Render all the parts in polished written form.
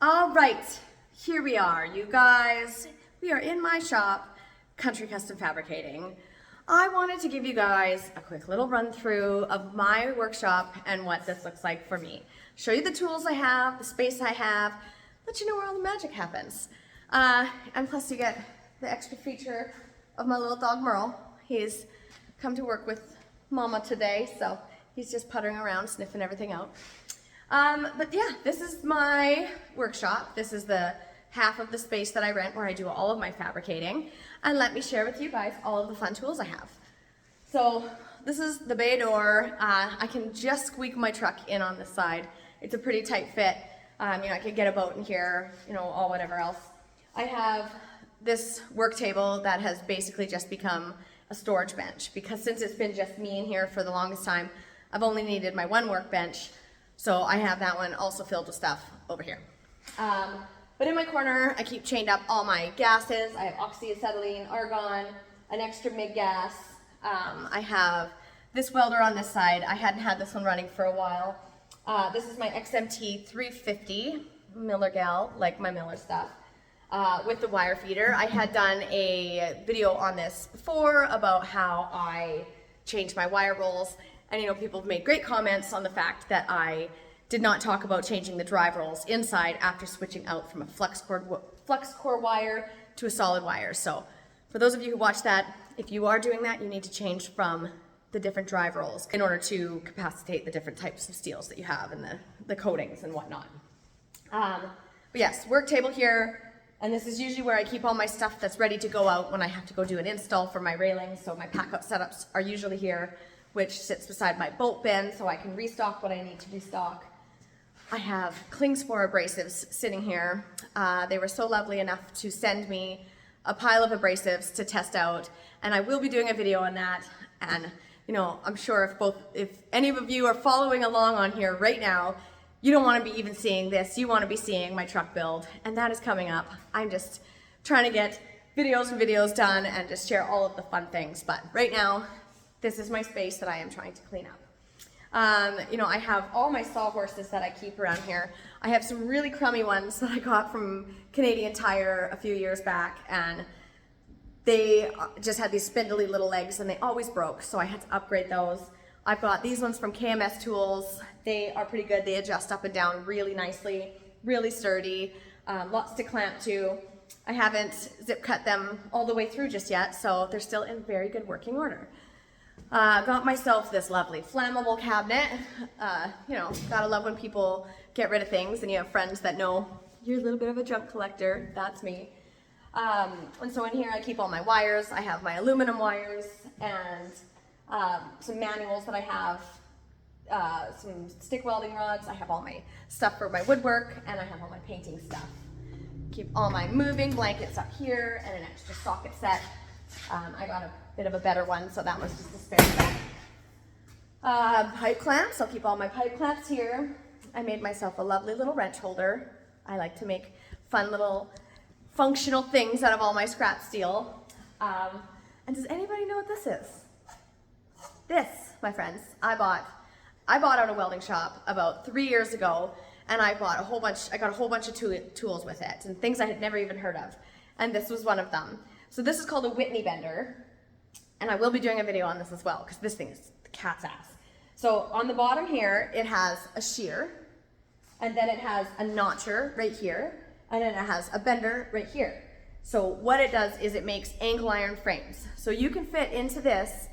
All right, here we are, you guys. We are in my shop, Country Custom Fabricating. I wanted to give you guys a quick little run through of my workshop and what this looks like for me. Show you the tools I have, the space I have, let you know where all the magic happens. And plus you get the extra feature of my little dog Merle. He's come to work with Mama today, so he's just puttering around, sniffing everything out. But yeah, this is my workshop. This is the half of the space that I rent where I do all of my fabricating. And let me share with you guys all of the fun tools I have. So this is the bay door. I can just squeak my truck in on this side. It's a pretty tight fit. I could get a boat in here, all whatever else. I have this work table that has basically just become a storage bench because since it's been just me in here for the longest time, I've only needed my one workbench. So I have that one also filled with stuff over here. But in my corner, I keep chained up all my gases. I have oxyacetylene, argon, an extra MIG gas. I have this welder on this side. I hadn't had this one running for a while. This is my XMT 350 Miller gal, like my Miller stuff, with the wire feeder. I had done a video on this before about how I changed my wire rolls. And people have made great comments on the fact that I did not talk about changing the drive rolls inside after switching out from a flux core wire to a solid wire. So for those of you who watch that, if you are doing that, you need to change from the different drive rolls in order to capacitate the different types of steels that you have and the coatings and whatnot. But yes, work table here. And this is usually where I keep all my stuff that's ready to go out when I have to go do an install for my railings. So my pack-up setups are usually here, which sits beside my bolt bin so I can restock what I need to restock. I have cling spore abrasives sitting here. They were so lovely enough to send me a pile of abrasives to test out, and I will be doing a video on that. And I'm sure if any of you are following along on here right now, you don't want to be even seeing this. You want to be seeing my truck build, and that is coming up. I'm just trying to get videos and videos done and just share all of the fun things. But right now, this is my space that I am trying to clean up. I have all my sawhorses that I keep around here. I have some really crummy ones that I got from Canadian Tire a few years back, and they just had these spindly little legs and they always broke, so I had to upgrade those. I've got these ones from KMS Tools. They are pretty good. They adjust up and down really nicely, really sturdy, lots to clamp to. I haven't zip cut them all the way through just yet, so they're still in very good working order. Got myself this lovely flammable cabinet. Gotta love when people get rid of things and you have friends that know you're a little bit of a junk collector. That's me. And so in here I keep all my wires. I have my aluminum wires and some manuals that I have, some stick welding rods. I have all my stuff for my woodwork, and I have all my painting stuff. Keep all my moving blankets up here and an extra socket set. I got a bit of a better one, so that was just a spare set. Pipe clamps, I'll keep all my pipe clamps here. I made myself a lovely little wrench holder. I like to make fun little functional things out of all my scrap steel. And does anybody know what this is? This, my friends, I bought out a welding shop about 3 years ago, and I got a whole bunch of tools with it and things I had never even heard of. And this was one of them. So this is called a Whitney bender, and I will be doing a video on this as well because this thing is the cat's ass. So on the bottom here, it has a shear, and then it has a notcher right here, and then it has a bender right here. So what it does is it makes angle iron frames. So you can fit into this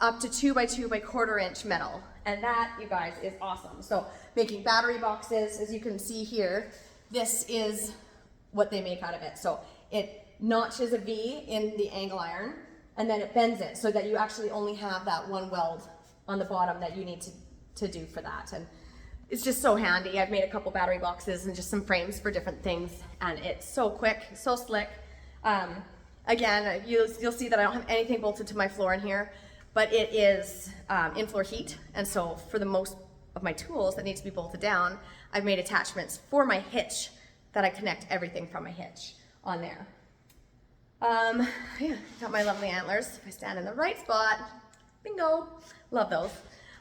up to 2 by 2 by 1/4 inch metal, and that, you guys, is awesome. So making battery boxes, as you can see here, this is what they make out of it. So it notches a V in the angle iron, and then it bends it so that you actually only have that one weld on the bottom that you need to do for that. And it's just so handy. I've made a couple battery boxes and just some frames for different things, and it's so quick, so slick. Again, you'll see that I don't have anything bolted to my floor in here, but it is in-floor heat, and so for the most of my tools that need to be bolted down, I've made attachments for my hitch that I connect everything from my hitch on there. Yeah, got my lovely antlers. If I stand in the right spot, bingo, love those.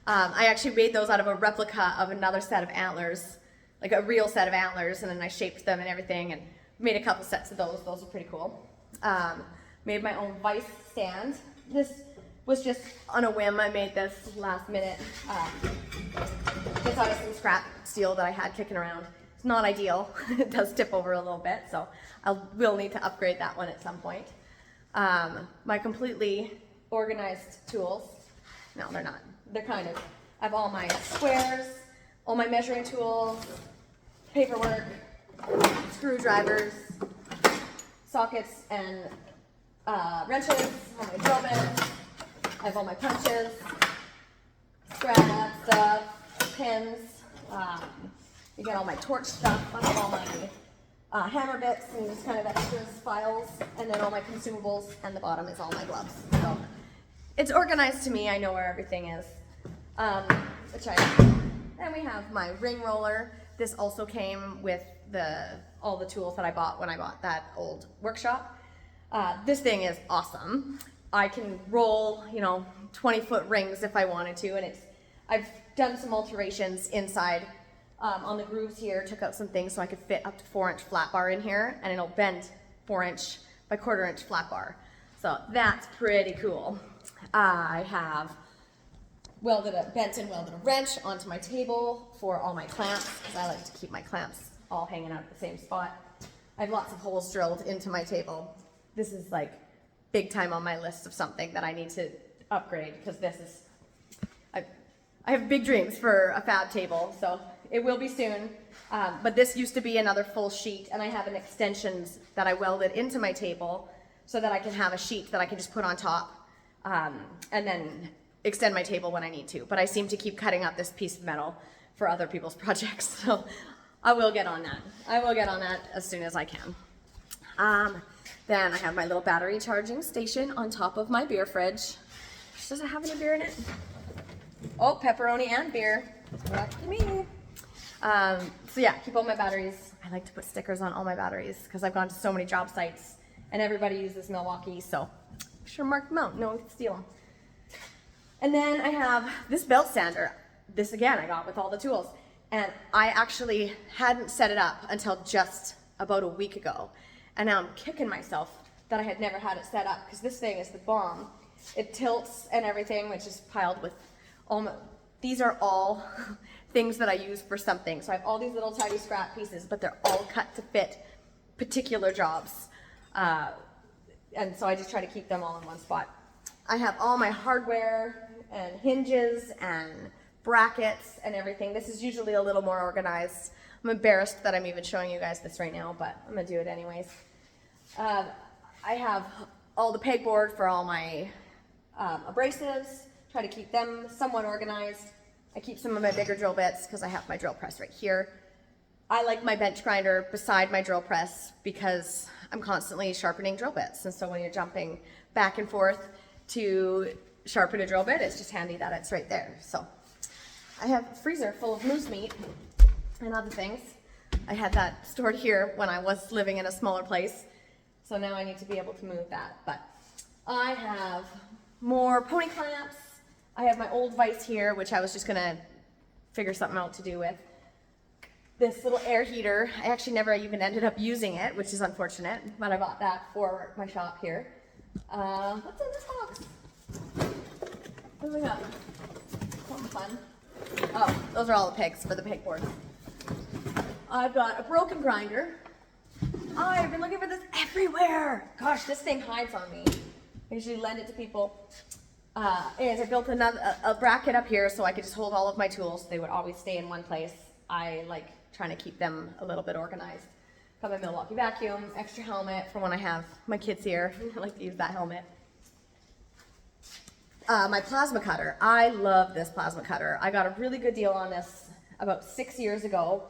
I actually made those out of a replica of another set of antlers like a real set of antlers, and then I shaped them and everything, and made a couple sets of those. Those are pretty cool. Made my own vice stand. This was just on a whim. I made this last minute. Just out of some scrap steel that I had kicking around. It's not ideal. It does tip over a little bit, so I will need to upgrade that one at some point. My completely organized tools. No, they're not. They're kind of. I have all my squares, all my measuring tools, paperwork, screwdrivers, sockets and wrenches, all my drill bits. I have all my punches, scrap stuff, pins. You get all my torch stuff. I have all my hammer bits and just kind of extras, files, and then all my consumables, and the bottom is all my gloves. So it's organized to me. I know where everything is. Then we have my ring roller. This also came with all the tools that I bought when I bought that old workshop. This thing is awesome. I can roll, 20-foot rings if I wanted to, and I've done some alterations inside on the grooves here, took out some things so I could fit up to 4-inch flat bar in here, and it'll bend 4-inch by 1/4-inch flat bar. So that's pretty cool. I have bent and welded a wrench onto my table for all my clamps, because I like to keep my clamps all hanging out at the same spot. I have lots of holes drilled into my table. This is like big time on my list of something that I need to upgrade, because I have big dreams for a fab table, so it will be soon. But this used to be another full sheet, and I have an extensions that I welded into my table so that I can have a sheet that I can just put on top and then extend my table when I need to. But I seem to keep cutting up this piece of metal for other people's projects, so I will get on that. I will get on that as soon as I can. Then I have my little battery charging station on top of my beer fridge. Does it have any beer in it? Oh, pepperoni and beer. Lucky me. So yeah, keep all my batteries. I like to put stickers on all my batteries because I've gone to so many job sites and everybody uses Milwaukee, so be sure to mark them out. No one can steal them. And then I have this belt sander. This again I got with all the tools. And I actually hadn't set it up until just about a week ago. And now I'm kicking myself that I had never had it set up, because this thing is the bomb. It tilts and everything, which is piled with these are all things that I use for something. So I have all these little tiny scrap pieces, but they're all cut to fit particular jobs. And so I just try to keep them all in one spot. I have all my hardware and hinges and brackets and everything. This is usually a little more organized. I'm embarrassed that I'm even showing you guys this right now, but I'm gonna do it anyways. I have all the pegboard for all my abrasives. Try to keep them somewhat organized. I keep some of my bigger drill bits because I have my drill press right here. I like my bench grinder beside my drill press because I'm constantly sharpening drill bits. And so when you're jumping back and forth to sharpen a drill bit, it's just handy that it's right there. So I have a freezer full of moose meat and other things. I had that stored here when I was living in a smaller place. So now I need to be able to move that. But I have more pony clamps. I have my old vise here, which I was just gonna figure something out to do with. This little air heater, I actually never even ended up using it, which is unfortunate, but I bought that for my shop here. What's in this box? What do we got? Something fun. Oh, those are all the pegs for the pegboard. I've got a broken grinder. I've been looking for this everywhere. Gosh, this thing hides on me. I usually lend it to people. And I built a bracket up here so I could just hold all of my tools. They would always stay in one place. I like trying to keep them a little bit organized. Got my Milwaukee vacuum, extra helmet for when I have my kids here. I like to use that helmet. My plasma cutter. I love this plasma cutter. I got a really good deal on this about 6 years ago.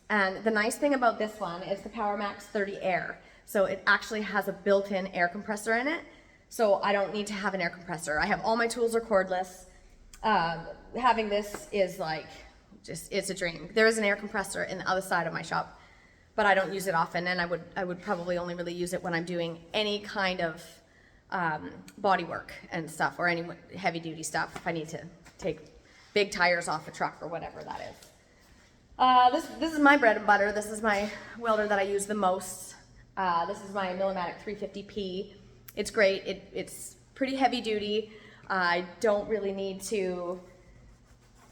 And the nice thing about this one is the PowerMax 30 Air. So it actually has a built-in air compressor in it. So I don't need to have an air compressor. I have all my tools are cordless. Having this is like, it's a dream. There is an air compressor in the other side of my shop, but I don't use it often, and I would probably only really use it when I'm doing any kind of body work and stuff, or any heavy duty stuff, if I need to take big tires off a truck or whatever that is. This is my bread and butter. This is my welder that I use the most. This is my Millimatic 350P. It's great. It's pretty heavy duty. I don't really need to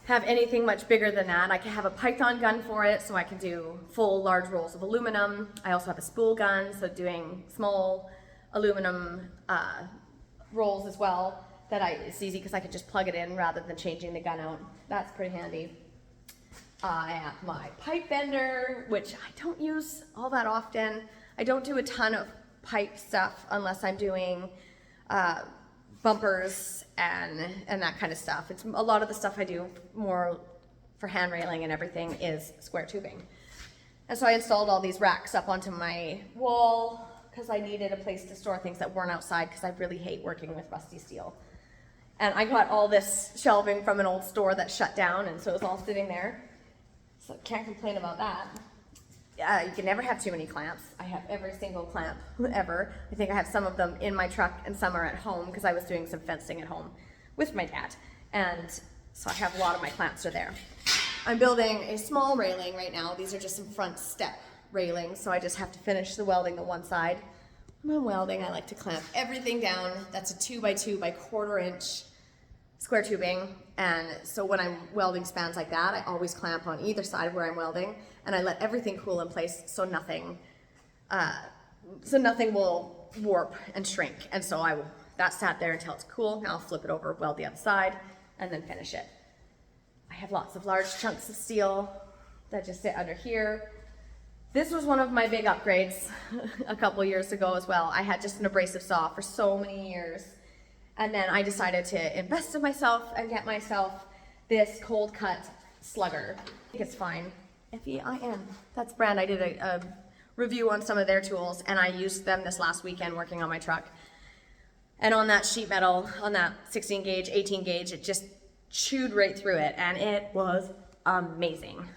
have anything much bigger than that. I can have a Python gun for it, so I can do full large rolls of aluminum. I also have a spool gun, so doing small aluminum rolls as well. It's easy because I can just plug it in rather than changing the gun out. That's pretty handy. I have my pipe bender, which I don't use all that often. I don't do a ton of pipe stuff unless I'm doing bumpers and that kind of stuff. It's a lot of the stuff I do more for hand railing and everything is square tubing. And so I installed all these racks up onto my wall because I needed a place to store things that weren't outside because I really hate working with rusty steel. And I got all this shelving from an old store that shut down, and so it was all sitting there. So can't complain about that. You can never have too many clamps. I have every single clamp ever. I think I have some of them in my truck and some are at home because I was doing some fencing at home with my dad. And so I have a lot of my clamps are there. I'm building a small railing right now. These are just some front step railings, so I just have to finish the welding the one side. When I'm welding, I like to clamp everything down. That's a 2x2 by 1/4 inch square tubing. And so when I'm welding spans like that, I always clamp on either side of where I'm welding, and I let everything cool in place so nothing will warp and shrink. And so that sat there until it's cool. Now I'll flip it over, weld the other side, and then finish it. I have lots of large chunks of steel that just sit under here. This was one of my big upgrades a couple years ago as well. I had just an abrasive saw for so many years. And then I decided to invest in myself and get myself this cold cut slugger. I think it's fine. F-E-I-N. That's brand. I did a review on some of their tools, and I used them this last weekend working on my truck. And on that sheet metal, on that 16 gauge, 18 gauge, it just chewed right through it, and it was amazing.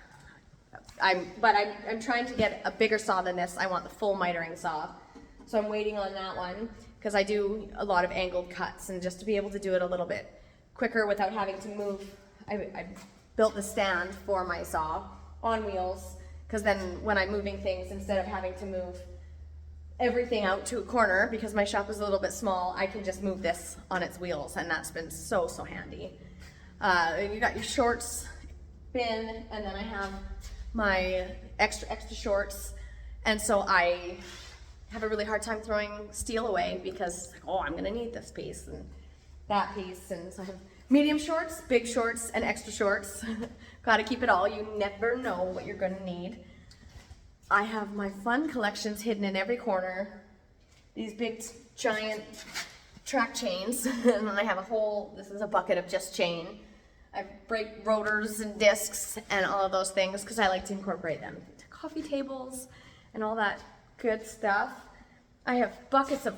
I'm trying to get a bigger saw than this. I want the full mitering saw. So I'm waiting on that one because I do a lot of angled cuts, and just to be able to do it a little bit quicker without having to move, I built the stand for my saw on wheels, because then when I'm moving things, instead of having to move everything out to a corner, because my shop is a little bit small, I can just move this on its wheels, and that's been so handy. You got your shorts bin, and then I have my extra shorts, and so I have a really hard time throwing steel away because, oh, I'm gonna need this piece and that piece. And so I have medium shorts, big shorts, and extra shorts. Gotta keep it all. You never know what you're gonna need. I have my fun collections hidden in every corner. These big giant track chains, and then I have this is a bucket of just chain. I break rotors and discs and all of those things because I like to incorporate them to coffee tables and all that good stuff. I have buckets of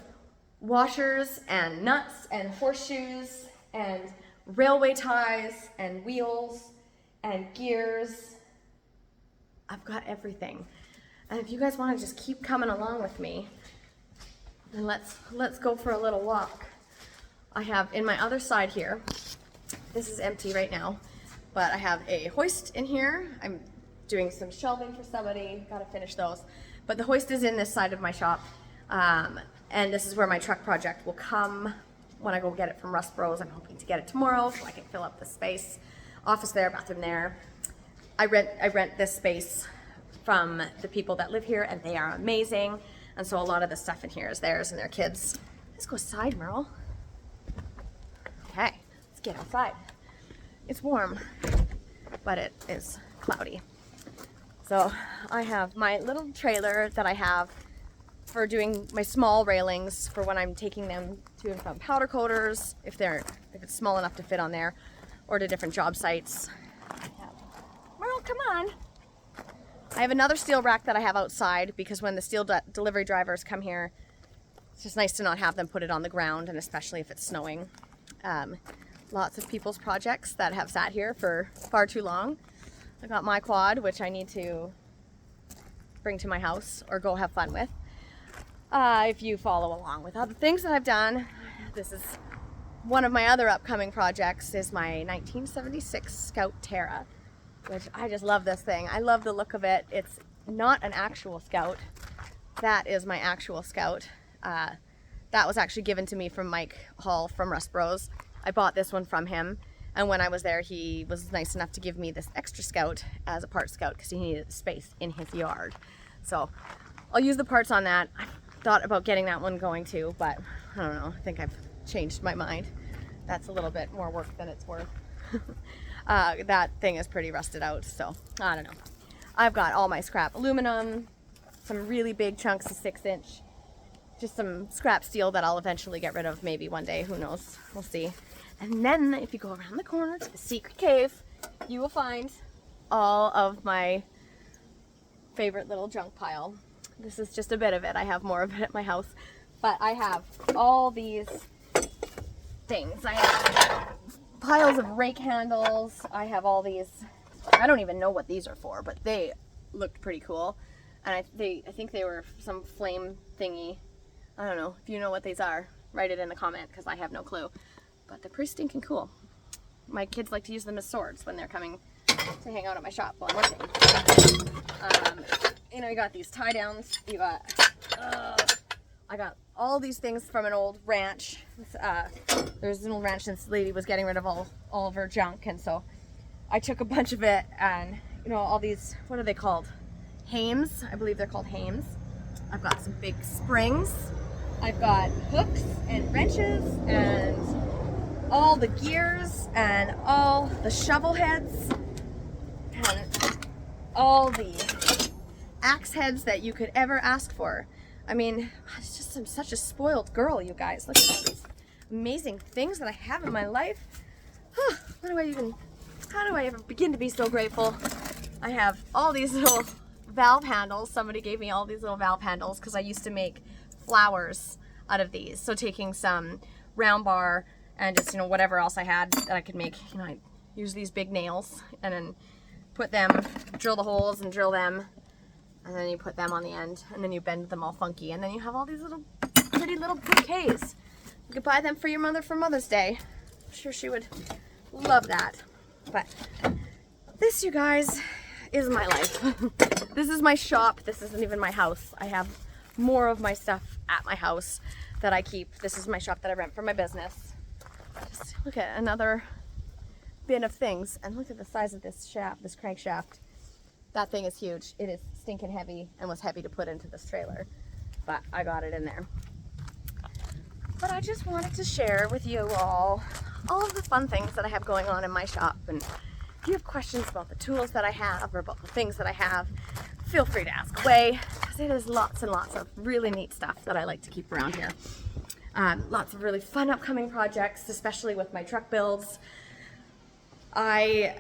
washers and nuts and horseshoes and railway ties and wheels and gears. I've got everything. And if you guys want to just keep coming along with me, then let's go for a little walk. I have in my other side here, this is empty right now, but I have a hoist in here. I'm doing some shelving for somebody, gotta finish those. But the hoist is in this side of my shop, and this is where my truck project will come when I go get it from Rust Bros. I'm hoping to get it tomorrow so I can fill up the space. Office there, bathroom there. I rent this space from the people that live here, and they are amazing. And so a lot of the stuff in here is theirs and their kids. Let's go outside, Merle. Okay, let's get outside. It's warm, but it is cloudy. So I have my little trailer that I have for doing my small railings for when I'm taking them to and from powder coaters, if it's small enough to fit on there, or to different job sites. Merle, come on. I have another steel rack that I have outside because when the steel delivery drivers come here, it's just nice to not have them put it on the ground, and especially if it's snowing. Lots of people's projects that have sat here for far too long. I got my quad, which I need to bring to my house or go have fun with. If you follow along with other things that I've done, this is one of my other upcoming projects is my 1976 Scout Terra. which I just love this thing. I love the look of it. It's not an actual Scout. That is my actual Scout. That was actually given to me from Mike Hall from Rust Bros. I bought this one from him, and when I was there, he was nice enough to give me this extra Scout as a part Scout because he needed space in his yard. So I'll use the parts on that. I thought about getting that one going too, but I don't know. I think I've changed my mind. That's a little bit more work than it's worth. That thing is pretty rusted out, so I don't know. I've got all my scrap aluminum, some really big chunks of 6-inch, just some scrap steel that I'll eventually get rid of maybe one day, who knows, we'll see. And then if you go around the corner to the secret cave, you will find all of my favorite little junk pile. This is just a bit of it. I have more of it at my house, but I have all these things. I have piles of rake handles. I have all these, I don't even know what these are for, but they looked pretty cool. And I think they were some flame thingy. I don't know. If you know what these are, write it in the comment because I have no clue. But they're pretty stinking cool. My kids like to use them as swords when they're coming to hang out at my shop while I'm working. You know, you got these tie downs. You got, I got all these things from an old ranch. There's an old ranch and this lady was getting rid of all of her junk, and so I took a bunch of it, and you know, all these, what are they called? Hames, I believe they're called Hames. I've got some big springs. I've got hooks and wrenches and all the gears and all the shovel heads and all the axe heads that you could ever ask for. I mean, it's just, I'm such a spoiled girl, you guys. Look at all these amazing things that I have in my life. How do I ever begin to be so grateful? I have all these little valve handles. Somebody gave me all these little valve handles because I used to make flowers out of these. So taking some round bar and just, you know, whatever else I had that I could make, you know, I use these big nails and then put them, drill the holes and drill them, and then you put them on the end, and then you bend them all funky, and then you have all these little pretty little bouquets. You could buy them for your mother for Mother's Day. I'm sure she would love that. But this, you guys, is my life. This is my shop. This isn't even my house. I have more of my stuff at my house that I keep. This is my shop that I rent for my business. Just look at another bin of things, and look at the size of this shaft, this crankshaft. That thing is huge. It is stinking heavy and was heavy to put into this trailer, but I got it in there. But I just wanted to share with you all of the fun things that I have going on in my shop, and if you have questions about the tools that I have or about the things that I have, feel free to ask away, because it is lots and lots of really neat stuff that I like to keep around here. Lots of really fun upcoming projects, especially with my truck builds. I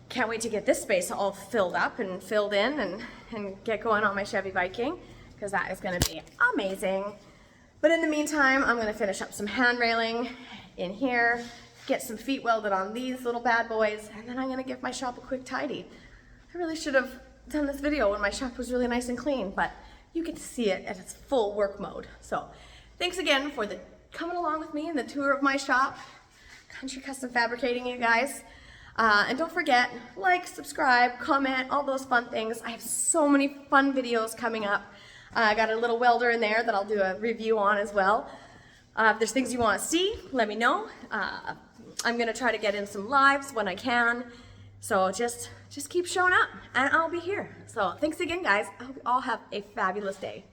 can't wait to get this space all filled up and filled in and get going on my Chevy Viking, because that is going to be amazing. But in the meantime, I'm going to finish up some hand railing in here, get some feet welded on these little bad boys, and then I'm going to give my shop a quick tidy. I really should have done this video when my shop was really nice and clean, but you get to see it at its full work mode. So thanks again for coming along with me in the tour of my shop, Country Custom Fabricating, you guys. And don't forget, like, subscribe, comment, all those fun things. I have so many fun videos coming up. I got a little welder in there that I'll do a review on as well. If there's things you want to see, let me know. I'm going to try to get in some lives when I can. So just keep showing up and I'll be here. So thanks again, guys. I hope you all have a fabulous day.